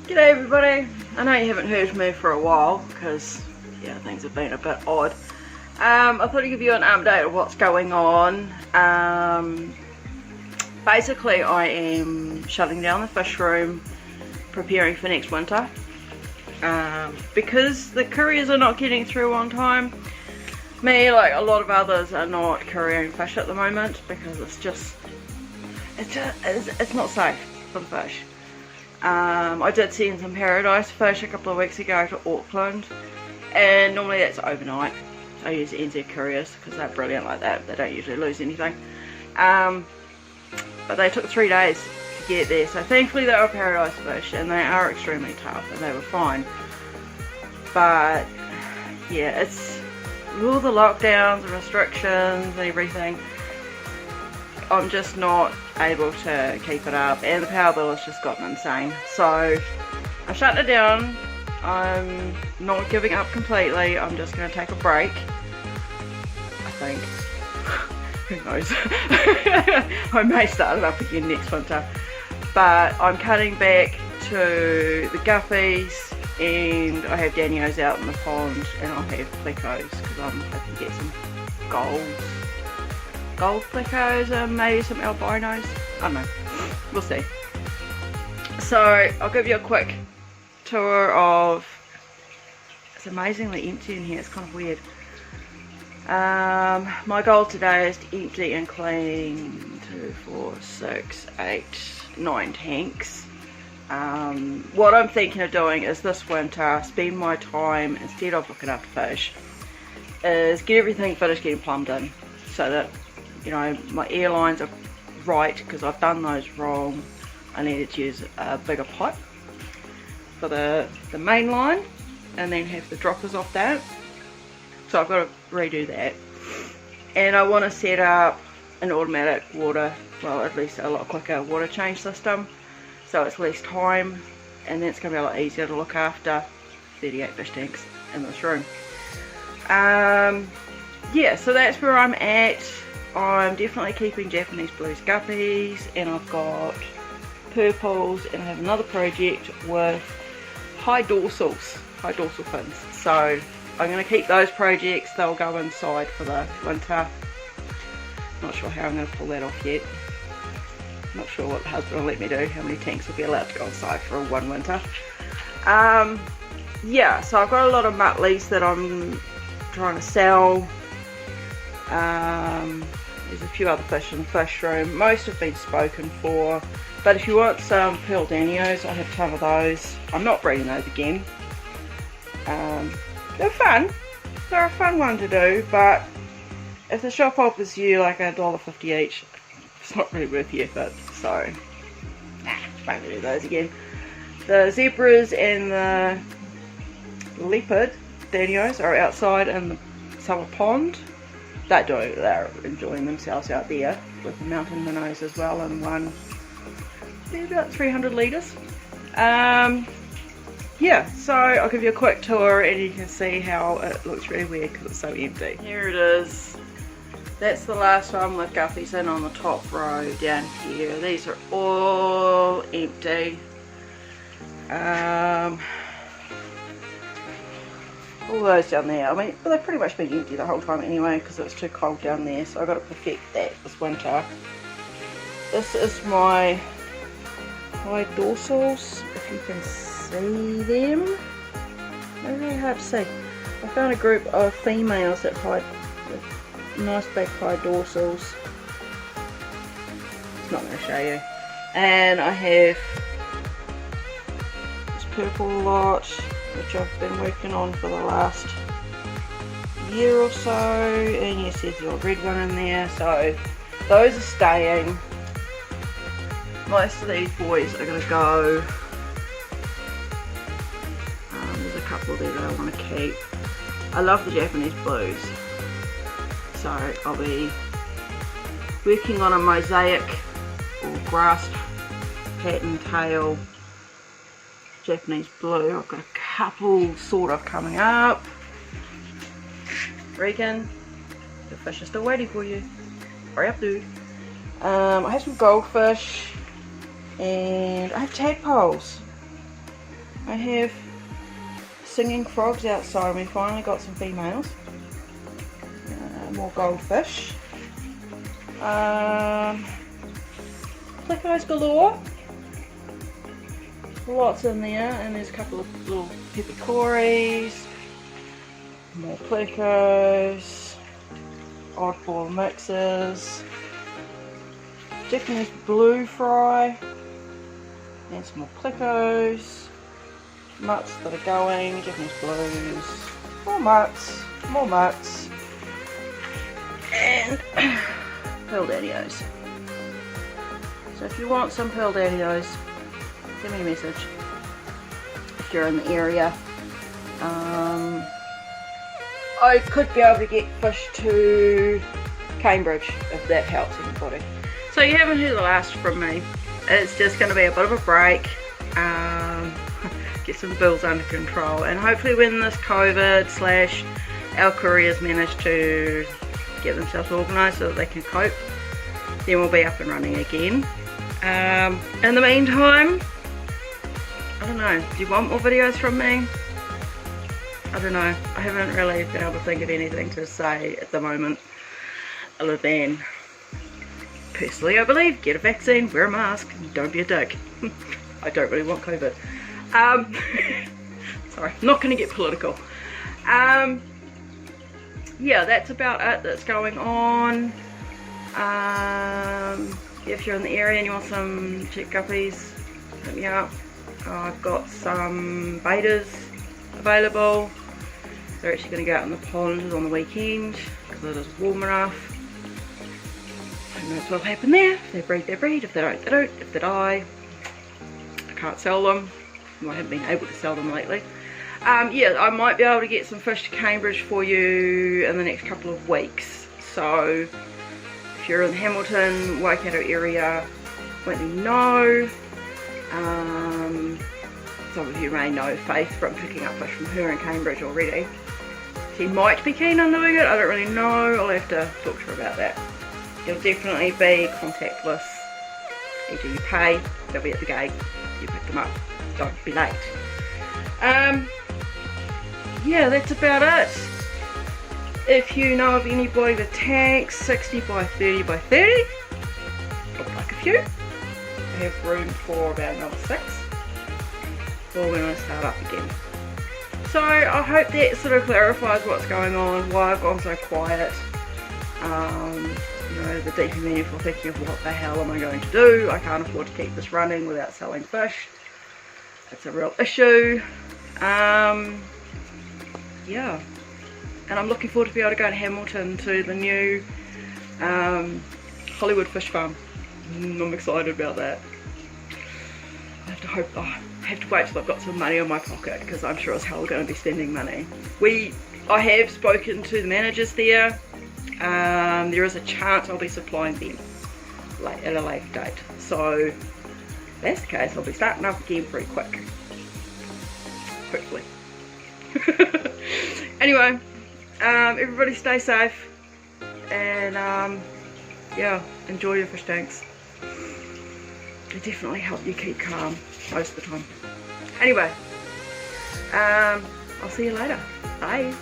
G'day everybody. I know you haven't heard from me for a while because yeah, things have been a bit odd. I thought I'd give you an update of what's going on. Basically I am shutting down the fish room, preparing for next winter. Because the couriers are not getting through on time. Me, like a lot of others, are not couriering fish at the moment because it's not safe for the fish. I did send some paradise fish a couple of weeks ago to Auckland, and normally that's overnight. I use NZ couriers because they're brilliant like that. They don't usually lose anything. But they took 3 days to get there, so thankfully they were paradise fish and they are extremely tough and they were fine. But yeah, it's with all the lockdowns and restrictions and everything, I'm just not able to keep it up, and the power bill has just gotten insane. So I'm shutting it down. I'm not giving up completely. I'm just going to take a break, I think. Who knows? I may start it up again next winter. But I'm cutting back to the guppies, and I have Danios out in the pond, and I'll have plecos because I'm hoping to get some gold plecos and maybe some albinos. I don't know, we'll see. So I'll give you a quick tour of, it's amazingly empty in here, it's kind of weird. My goal today is to empty and clean 2, 4, 6, 8, 9 tanks. What I'm thinking of doing is this winter spend my time, instead of looking after fish, is get everything finished getting plumbed in, so that, you know, my airlines are right, because I've done those wrong. I needed to use a bigger pipe for the main line and then have the droppers off that, so I've got to redo that. And I want to set up an automatic water, well, at least a lot quicker water change system, so it's less time, and then it's going to be a lot easier to look after 38 fish tanks in this room. Yeah, so that's where I'm at. I'm definitely keeping Japanese blues guppies, and I've got purples, and I have another project with high dorsal fins. So I'm going to keep those projects. They'll go inside for the winter. Not sure how I'm going to pull that off yet. Not sure what the husband will let me do, how many tanks will be allowed to go inside for one winter. Yeah, so I've got a lot of muttleys that I'm trying to sell. There's a few other fish in the fish room. Most have been spoken for, but if you want some pearl danios, I have some of those. I'm not breeding those again. They're fun. They're a fun one to do, but if the shop offers you like $1.50 each, it's not really worth the effort. So, nah, won't do those again. The zebras and the leopard danios are outside in the summer pond. They're enjoying themselves out there with the mountain minnows as well, and one, they're about 300 litres. Yeah, so I'll give you a quick tour and you can see how it looks really weird because it's so empty. Here it is. That's the last one with guppies in on the top row down here. These are all empty. All those down there, I mean, they've pretty much been empty the whole time anyway because it was too cold down there, so I've got to perfect that this winter. This is my high dorsals, if you can see them. They're really hard to see. I found a group of females that hide with nice big high dorsals. It's not going to show you. And I have this purple lot, which I've been working on for the last year or so, and yes, there's your red one in there, so those are staying. Most of these boys are going to go. There's a couple there that I want to keep. I love the Japanese blues, so I'll be working on a mosaic or grass pattern tail Japanese blue. I've got a couple sort of coming up. Regan, the fish is still waiting for you. Hurry up, dude. I have some goldfish and I have tadpoles. I have singing frogs outside. We finally got some females. More goldfish. Plecos galore. Lots in there, and there's a couple of little peppercorns. More plecos. Oddball mixes. Japanese blue fry. And some more plecos. Mutts that are going. Japanese blues. More mutts. More mutts. And pearl daddios. So if you want some pearl daddios, send me a message if you're in the area. I could be able to get fish to Cambridge if that helps anybody. So you haven't heard the last from me. It's just going to be a bit of a break. Get some bills under control, and hopefully when this COVID / our couriers manage to get themselves organised so that they can cope, then we'll be up and running again. In the meantime, I don't know, do you want more videos from me? I don't know, I haven't really been able to think of anything to say at the moment other than, personally I believe, get a vaccine, wear a mask, don't be a dick. I don't really want COVID. Sorry, I'm not going to get political. Yeah, that's about it that's going on. If you're in the area and you want some check guppies, hit me up. I've got some betas available. They're actually going to go out in the pond on the weekend because it is warm enough. Who knows what'll happen there. If they breed, they breed. If they don't, they don't. If they die, I can't sell them. I haven't been able to sell them lately. Yeah, I might be able to get some fish to Cambridge for you in the next couple of weeks. So if you're in the Hamilton, Waikato area, let me know. Some of you may know Faith from picking up fish from her in Cambridge already. She might be keen on doing it, I don't really know. I'll have to talk to her about that. It'll definitely be contactless. Either you pay, they'll be at the gate, you pick them up, don't be late. Yeah, that's about it. If you know of anybody with tanks, 60 by 30 by 30, I would like a few. I have room for about another 6 for when I start up again. So I hope that sort of clarifies what's going on, why I've gone so quiet. You know, the deep and meaningful thinking of what the hell am I going to do. I can't afford to keep this running without selling fish. It's a real issue. Yeah, and I'm looking forward to be able to go to Hamilton to the new Hollywood fish farm. I'm excited about that. I have to wait till I've got some money in my pocket because I'm sure as hell going to be spending money. I have spoken to the managers there. There is a chance I'll be supplying them at a later date. So if that's the case, I'll be starting up again pretty quick. Hopefully. Anyway, everybody stay safe and yeah, enjoy your fish tanks. They definitely help you keep calm most of the time. Anyway, I'll see you later. Bye.